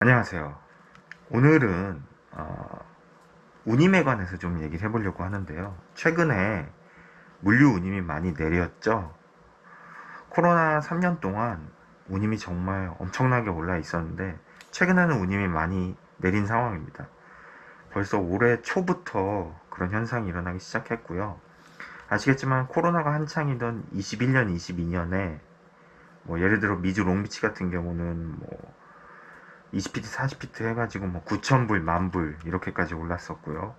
안녕하세요. 오늘은 운임에 관해서 좀 얘기를 해보려고 하는데요. 최근에 물류 운임이 많이 내렸죠. 코로나 3년 동안 운임이 정말 엄청나게 올라 있었는데 최근에는 운임이 많이 내린 상황입니다. 벌써 올해 초부터 그런 현상이 일어나기 시작했고요. 아시겠지만 코로나가 한창이던 21년, 22년에 뭐 예를 들어 미주 롱비치 같은 경우는 뭐 20피트, 40피트 해가지고 뭐 9,000불, 만불 이렇게까지 올랐었고요.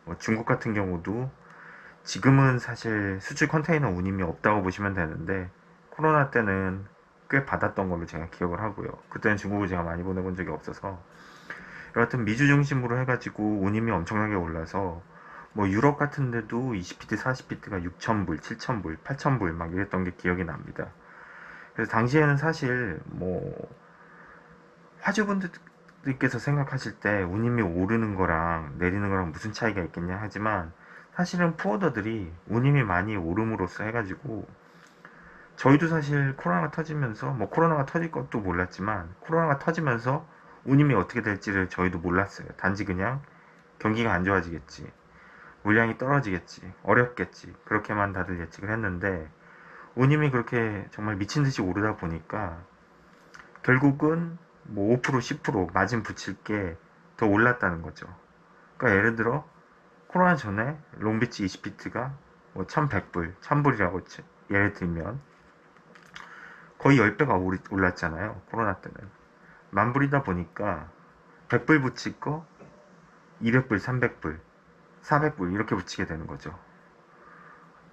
뭐 중국 같은 경우도 지금은 사실 수출 컨테이너 운임이 없다고 보시면 되는데 코로나 때는 꽤 받았던 걸로 제가 기억을 하고요. 그때는 중국을 제가 많이 보내본 적이 없어서 여하튼 미주 중심으로 해가지고 운임이 엄청나게 올라서 뭐 유럽 같은 데도 20피트, 40피트가 6,000불, 7,000불, 8,000불 막 이랬던 게 기억이 납니다. 그래서 당시에는 사실 뭐 화주분들께서 생각하실 때 운임이 오르는 거랑 내리는 거랑 무슨 차이가 있겠냐 하지만 사실은 푸어더들이 운임이 많이 오름으로써 해가지고 저희도 사실 코로나가 터지면서 뭐 코로나가 터질 것도 몰랐지만 코로나가 터지면서 운임이 어떻게 될지를 저희도 몰랐어요. 단지 그냥 경기가 안 좋아지겠지, 물량이 떨어지겠지, 어렵겠지 그렇게만 다들 예측을 했는데 운임이 그렇게 정말 미친 듯이 오르다 보니까 결국은 뭐 5%, 10% 마진 붙일 게 더 올랐다는 거죠. 그러니까 예를 들어 코로나 전에 롱비치 20피트가 뭐 1100불, 1000불이라고 예를 들면 거의 10배가 올랐잖아요. 코로나 때는. 만불이다 보니까 100불 붙일 거 200불, 300불, 400불 이렇게 붙이게 되는 거죠.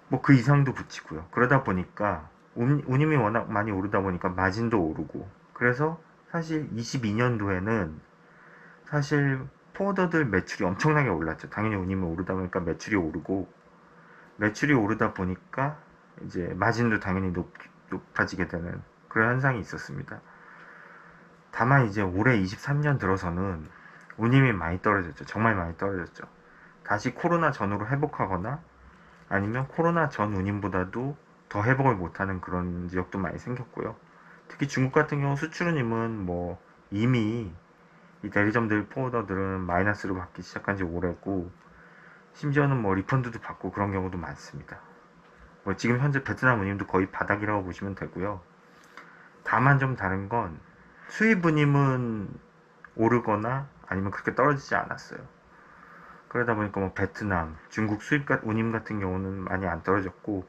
뭐 그 이상도 붙이고요. 그러다 보니까 운임이 워낙 많이 오르다 보니까 마진도 오르고 그래서 사실 22년도에는 사실 포워더들 매출이 엄청나게 올랐죠. 당연히 운임이 오르다 보니까 매출이 오르고 매출이 오르다 보니까 이제 마진도 당연히 높아지게 되는 그런 현상이 있었습니다. 다만 이제 올해 23년 들어서는 운임이 많이 떨어졌죠. 정말 많이 떨어졌죠. 다시 코로나 전으로 회복하거나 아니면 코로나 전 운임보다도 더 회복을 못하는 그런 지역도 많이 생겼고요. 특히 중국 같은 경우 수출운임은 뭐 이미 이 대리점들 포워더들은 마이너스로 받기 시작한 지 오래고 심지어는 뭐 리펀드도 받고 그런 경우도 많습니다. 뭐 지금 현재 베트남 운임도 거의 바닥이라고 보시면 되고요. 다만 좀 다른 건 수입 운임은 오르거나 아니면 그렇게 떨어지지 않았어요. 그러다 보니까 뭐 베트남, 중국 수입 운임 같은 경우는 많이 안 떨어졌고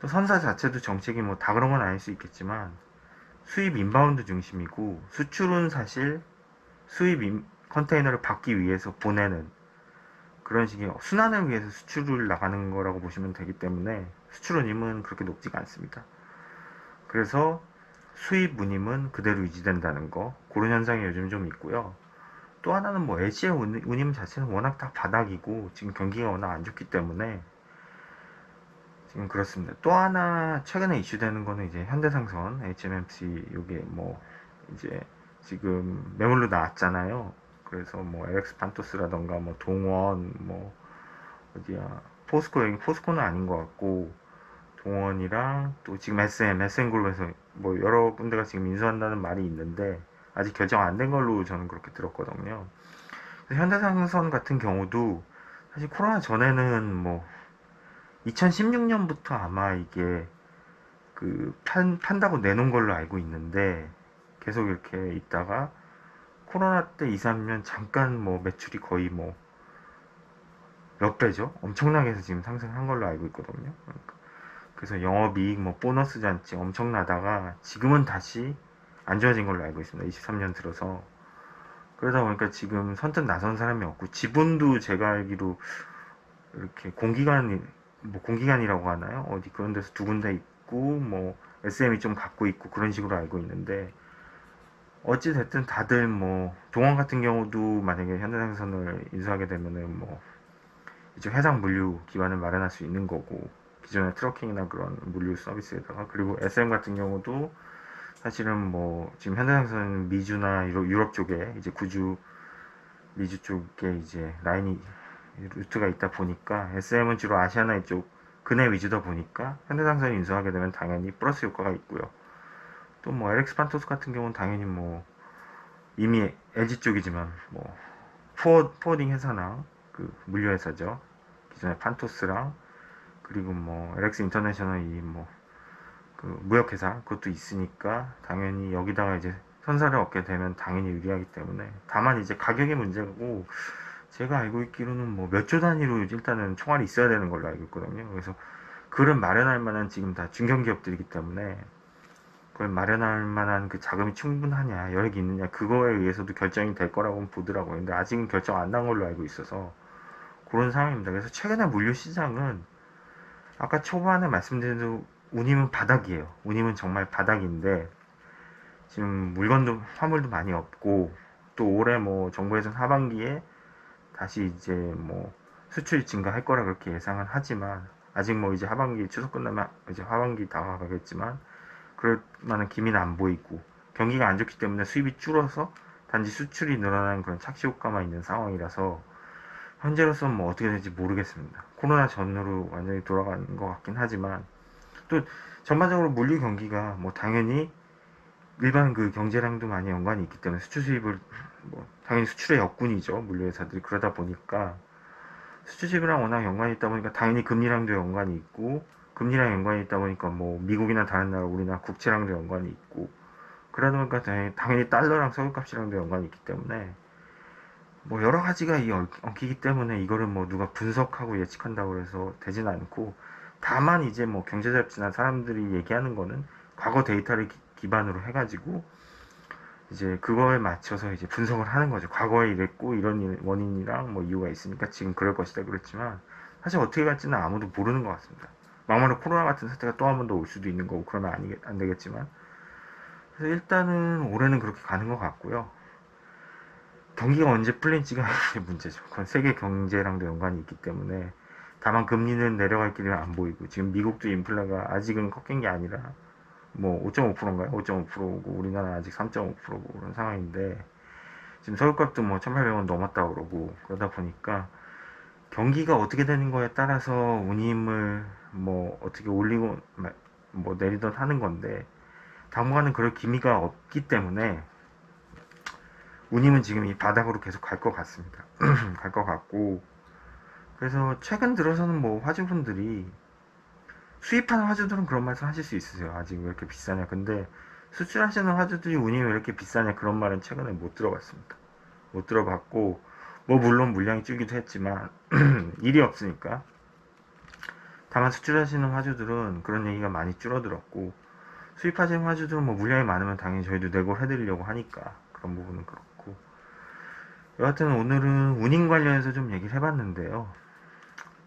또 선사 자체도 정책이 뭐 다 그런 건 아닐 수 있겠지만 수입 인바운드 중심이고 수출은 사실 수입 컨테이너를 받기 위해서 보내는 그런 식의 순환을 위해서 수출을 나가는 거라고 보시면 되기 때문에 수출 운임은 그렇게 높지가 않습니다. 그래서 수입 운임은 그대로 유지된다는 거 그런 현상이 요즘 좀 있고요. 또 하나는 뭐 LC의 운임 자체는 워낙 다 바닥이고 지금 경기가 워낙 안 좋기 때문에 지금 그렇습니다. 또 하나 최근에 이슈되는 거는 이제 현대상선 HMMC 요게 뭐 이제 지금 매물로 나왔잖아요. 그래서 뭐 LX 판토스라던가 뭐 동원 뭐 어디야 포스코 여기 포스코는 아닌 것 같고 동원이랑 또 지금 SM그룹에서 뭐 여러 군데가 지금 인수한다는 말이 있는데 아직 결정 안 된 걸로 저는 그렇게 들었거든요. 현대상선 같은 경우도 사실 코로나 전에는 뭐 2016년부터 아마 이게 그 판다고 내놓은 걸로 알고 있는데 계속 이렇게 있다가 코로나 때 2, 3년 잠깐 뭐 매출이 거의 뭐 몇 배죠? 엄청나게 해서 지금 상승한 걸로 알고 있거든요. 그래서 영업이익 뭐 보너스 잔치 엄청나다가 지금은 다시 안 좋아진 걸로 알고 있습니다. 23년 들어서. 그러다 보니까 지금 선뜻 나선 사람이 없고 지분도 제가 알기로 이렇게 공기관이라고 하나요? 어디 그런 데서 두 군데 있고 뭐 SM이 좀 갖고 있고 그런 식으로 알고 있는데 어찌 됐든 다들 뭐 동원 같은 경우도 만약에 현대생선을 인수하게 되면은 뭐 이제 해상 물류 기반을 마련할 수 있는 거고 기존의 트러킹이나 그런 물류 서비스에다가 그리고 SM 같은 경우도 사실은 뭐 지금 현대생선은 미주나 유럽 쪽에 이제 구주 미주 쪽에 이제 라인이 루트가 있다 보니까 SM은 주로 아시아나 이쪽 근해 위주다 보니까 현대상선이 인수하게 되면 당연히 플러스 효과가 있고요. 또 뭐 LX 판토스 같은 경우는 당연히 뭐 이미 LG 쪽이지만 뭐 포워딩 회사나 그 물류 회사죠. 기존에 판토스랑 그리고 뭐 LX 인터내셔널 이 뭐 그 무역 회사 그것도 있으니까 당연히 여기다가 이제 선사를 얻게 되면 당연히 유리하기 때문에 다만 이제 가격의 문제고 제가 알고 있기로는 뭐 몇 조 단위로 일단은 총알이 있어야 되는 걸로 알고 있거든요. 그래서 그걸 마련할 만한 지금 다 중견기업들이기 때문에 그걸 마련할 만한 그 자금이 충분하냐, 여력이 있느냐, 그거에 의해서도 결정이 될 거라고 보더라고요. 근데 아직은 결정 안 난 걸로 알고 있어서 그런 상황입니다. 그래서 최근에 물류 시장은 아까 초반에 말씀드린 대로 운임은 바닥이에요. 운임은 정말 바닥인데 지금 물건도 화물도 많이 없고 또 올해 뭐 정부에서는 하반기에 다시 이제 뭐 수출이 증가할 거라 그렇게 예상은 하지만 아직 뭐 이제 하반기 추석 끝나면 이제 하반기 다가가겠지만 그럴 만한 기미는 안 보이고 경기가 안 좋기 때문에 수입이 줄어서 단지 수출이 늘어나는 그런 착시 효과만 있는 상황이라서 현재로서는 뭐 어떻게 될지 모르겠습니다. 코로나 전으로 완전히 돌아가는 것 같긴 하지만 또 전반적으로 물류 경기가 뭐 당연히 일반 그 경제랑도 많이 연관이 있기 때문에 수출 수입을 뭐 당연히 수출의 역군이죠. 물류 회사들이 그러다 보니까 수출 수입이랑 워낙 연관이 있다 보니까 당연히 금리랑도 연관이 있고 금리랑 연관이 있다 보니까 뭐 미국이나 다른 나라 우리나라 국채랑도 연관이 있고 그러다 보니까 당연히 달러랑 석유값이랑도 연관이 있기 때문에 뭐 여러 가지가 엉키기 때문에 이거를 뭐 누가 분석하고 예측한다고 해서 되진 않고 다만 이제 뭐 경제 잡지나 사람들이 얘기하는 거는 과거 데이터를 기반으로 해가지고 이제 그거에 맞춰서 이제 분석을 하는 거죠. 과거에 이랬고 이런 원인이랑 뭐 이유가 있으니까 지금 그럴 것이다 그렇지만 사실 어떻게 갈지는 아무도 모르는 것 같습니다. 막말로 코로나 같은 사태가 또 한 번 더 올 수도 있는 거고 그러면 안 되겠지만 그래서 일단은 올해는 그렇게 가는 것 같고요. 경기가 언제 풀린지가 문제죠. 그건 세계 경제랑도 연관이 있기 때문에 다만 금리는 내려갈 길은 안 보이고 지금 미국도 인플레가 아직은 꺾인 게 아니라 뭐 5.5%인가요? 5.5%고 우리나라는 아직 3.5%고 그런 상황인데 지금 서울값도 뭐 1,800원 넘었다 그러고 그러다 보니까 경기가 어떻게 되는 거에 따라서 운임을 뭐 어떻게 올리고 뭐 내리던 하는 건데 당분간은 그럴 기미가 없기 때문에 운임은 지금 이 바닥으로 계속 갈 것 같습니다. 갈 것 같고 그래서 최근 들어서는 뭐 화주분들이 수입하는 화주들은 그런 말씀 하실 수 있으세요. 아직 왜 이렇게 비싸냐. 근데 수출하시는 화주들이 운임이 왜 이렇게 비싸냐 그런 말은 최근에 못 들어봤습니다. 못 들어봤고 뭐 물론 물량이 줄기도 했지만 일이 없으니까 다만 수출하시는 화주들은 그런 얘기가 많이 줄어들었고 수입하시는 화주들은 뭐 물량이 많으면 당연히 저희도 내고를 해드리려고 하니까 그런 부분은 그렇고 여하튼 오늘은 운임 관련해서 좀 얘기를 해봤는데요.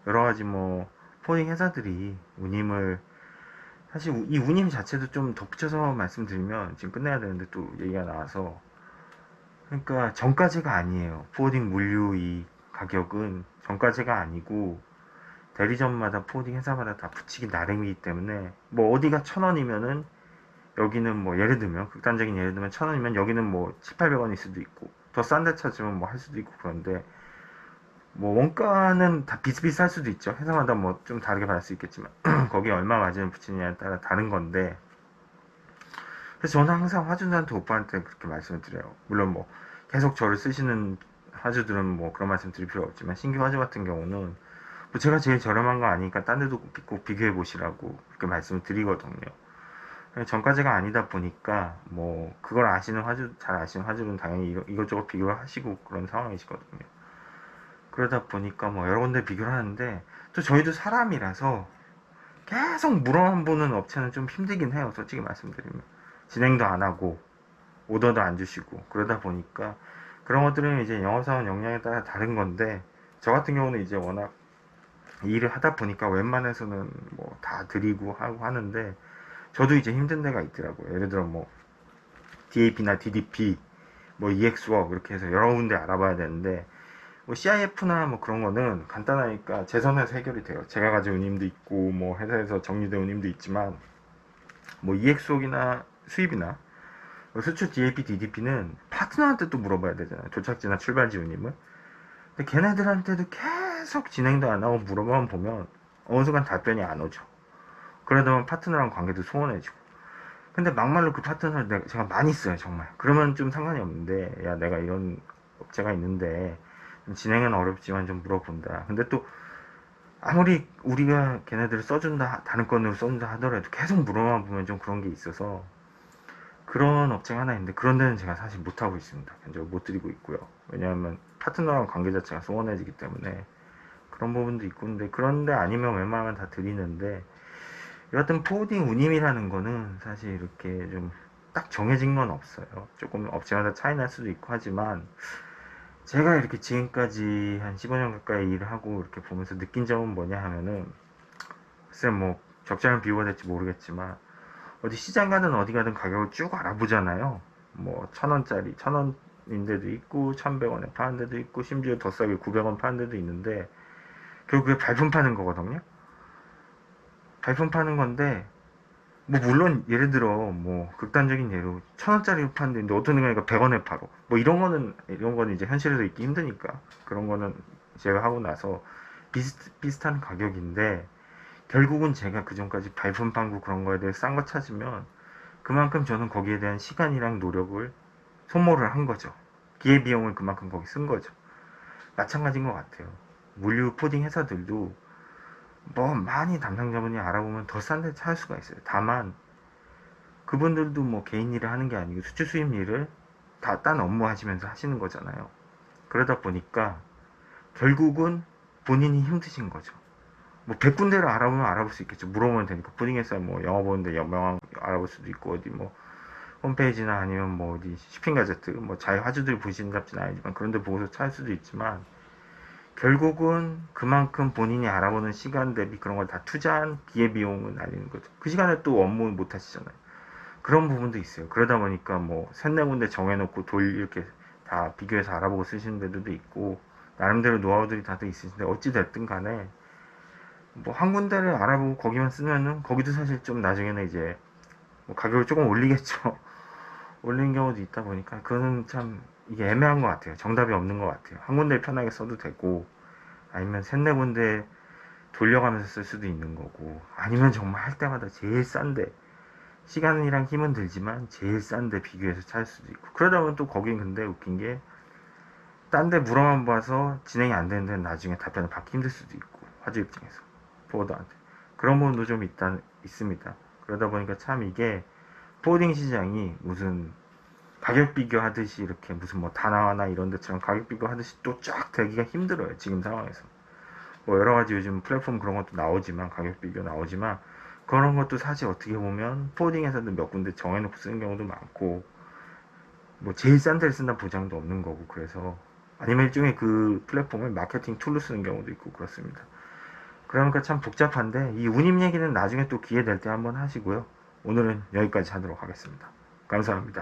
여러가지 뭐 포닝 회사들이 운임을 사실 이 운임 자체도 좀 덧붙여서 말씀드리면 지금 끝내야 되는데 또 얘기가 나와서 그러니까 정가제가 아니에요. 포워딩 물류 이 가격은 정가제가 아니고 대리점마다 포워딩 회사마다 다 붙이기 나름이기 때문에 뭐 어디가 1,000원이면은 여기는 뭐 예를 들면 극단적인 예를 들면 1,000원이면 여기는 뭐 7,800원일 수도 있고 더 싼 데 찾으면 뭐 할 수도 있고 그런데 뭐 원가는 다 비슷비슷할 수도 있죠. 회사마다 뭐 좀 다르게 받을 수 있겠지만 거기에 얼마 마진을 붙이느냐에 따라 다른 건데 그래서 저는 항상 화주들한테 오빠한테 그렇게 말씀을 드려요. 물론 뭐 계속 저를 쓰시는 화주들은 뭐 그런 말씀 드릴 필요 없지만 신규 화주 같은 경우는 뭐 제가 제일 저렴한 거 아니니까 딴 데도 꼭 비교해 보시라고 그렇게 말씀을 드리거든요. 정가제가 아니다 보니까 뭐 그걸 아시는 화주 잘 아시는 화주는 당연히 이것저것 비교를 하시고 그런 상황이시거든요. 그러다 보니까 뭐 여러 군데 비교를 하는데 또 저희도 사람이라서 계속 물어보는 업체는 좀 힘들긴 해요. 솔직히 말씀드리면 진행도 안 하고 오더도 안 주시고 그러다 보니까 그런 것들은 이제 영업사원 역량에 따라 다른 건데 저 같은 경우는 이제 워낙 일을 하다 보니까 웬만해서는 뭐 다 드리고 하고 하는데 저도 이제 힘든 데가 있더라고요. 예를 들어 뭐 DAP나 DDP 뭐 EXWork 이렇게 해서 여러 군데 알아봐야 되는데 뭐 CIF나 뭐 그런 거는 간단하니까 제 선에서 해결이 돼요. 제가 가진 운임도 있고 뭐 회사에서 정리된 운임도 있지만 뭐 EXWork이나 수입이나 수출 DAP, DDP는 파트너한테 또 물어봐야 되잖아요. 도착지나 출발지 운임을. 근데 걔네들한테도 계속 진행도 안 하고 물어보면 보면 어느 순간 답변이 안 오죠. 그러다 보면 파트너랑 관계도 소원해지고 근데 막말로 그 파트너를 제가 많이 써요, 정말. 그러면 좀 상관이 없는데, 야, 내가 이런 업체가 있는데, 좀 진행은 어렵지만 좀 물어본다. 근데 또, 아무리 우리가 걔네들을 써준다, 다른 건으로 써준다 하더라도 계속 물어만 보면 좀 그런 게 있어서, 그런 업체가 하나 있는데, 그런 데는 제가 사실 못하고 있습니다. 견적을 못 드리고 있고요. 왜냐하면 파트너랑 관계 자체가 소원해지기 때문에, 그런 부분도 있고, 근데 그런데 아니면 웬만하면 다 드리는데, 여하튼 포워딩 운임이라는 거는 사실 이렇게 좀 딱 정해진 건 없어요. 조금 업체마다 차이 날 수도 있고 하지만 제가 이렇게 지금까지 한 15년 가까이 일을 하고 이렇게 보면서 느낀 점은 뭐냐 하면은 글쎄 뭐 적절한 비유가 될지 모르겠지만 어디 시장 가든 어디 가든 가격을 쭉 알아보잖아요. 뭐 1,000원짜리 1,000원인데도 있고 1,100원에 파는 데도 있고 심지어 더 싸게 900원 파는 데도 있는데 결국에 발품 파는 거거든요. 발품 파는 건데 뭐 물론 예를 들어 뭐 극단적인 예로 1,000원짜리로 파는데 어떤 애가 100원에 팔어 뭐 이런 거는 이제 현실에서 있기 힘드니까 그런 거는 제가 하고 나서 비슷한 가격인데 결국은 제가 그 전까지 발품 판고 그런 거에 대해 싼 거 찾으면 그만큼 저는 거기에 대한 시간이랑 노력을 소모를 한 거죠. 기회비용을 그만큼 거기 쓴 거죠. 마찬가지인 것 같아요. 물류 코딩 회사들도 뭐 많이 담당자분이 알아보면 더 싼 데 찾을 수가 있어요. 다만 그분들도 뭐 개인 일을 하는 게 아니고 수출 수입 일을 다 딴 업무 하시면서 하시는 거잖아요. 그러다 보니까 결국은 본인이 힘드신 거죠. 뭐 100군데를 알아보면 알아볼 수 있겠죠. 물어보면 되니까. 푸딩에서 뭐 영어 보는데 영어 알아볼 수도 있고 어디 뭐 홈페이지나 아니면 뭐 어디 쇼핑 가제트 뭐 자유 화주들 보시는 잡지는 아니지만 그런 데 보고서 찾을 수도 있지만 결국은 그만큼 본인이 알아보는 시간 대비 그런 걸 다 투자한 기회비용을 날리는 거죠. 그 시간에 또 업무 못 하시잖아요. 그런 부분도 있어요. 그러다 보니까 뭐 셋네 군데 정해놓고 이렇게 다 비교해서 알아보고 쓰시는 데도 있고 나름대로 노하우들이 다들 있으신데 어찌 됐든 간에 뭐 한 군데를 알아보고 거기만 쓰면은 거기도 사실 좀 나중에는 이제 뭐 가격을 조금 올리겠죠. 올리는 경우도 있다 보니까 그거는 참 이게 애매한 것 같아요. 정답이 없는 것 같아요. 한 군데 편하게 써도 되고 아니면 셋네 군데 돌려가면서 쓸 수도 있는 거고 아니면 정말 할 때마다 제일 싼데 시간이랑 힘은 들지만 제일 싼데 비교해서 찾을 수도 있고 그러다 보면 또 거긴 근데 웃긴 게 딴 데 물어만 봐서 진행이 안 되는 데는 나중에 답변을 받기 힘들 수도 있고 화주 입장에서 포워더한테 그런 부분도 좀 있습니다. 그러다 보니까 참 이게 포워딩 시장이 무슨 가격 비교하듯이 이렇게 무슨 뭐 다나와나 이런 데처럼 가격 비교하듯이 또 쫙 되기가 힘들어요. 지금 상황에서 뭐 여러 가지 요즘 플랫폼 그런 것도 나오지만 가격 비교 나오지만 그런 것도 사실 어떻게 보면 포워딩에서도 몇 군데 정해놓고 쓰는 경우도 많고 뭐 제일 싼 데를 쓴다는 보장도 없는 거고 그래서 아니면 일종의 그 플랫폼을 마케팅 툴로 쓰는 경우도 있고 그렇습니다. 그러니까 참 복잡한데 이 운임 얘기는 나중에 또 기회 될 때 한번 하시고요. 오늘은 여기까지 하도록 하겠습니다. 감사합니다.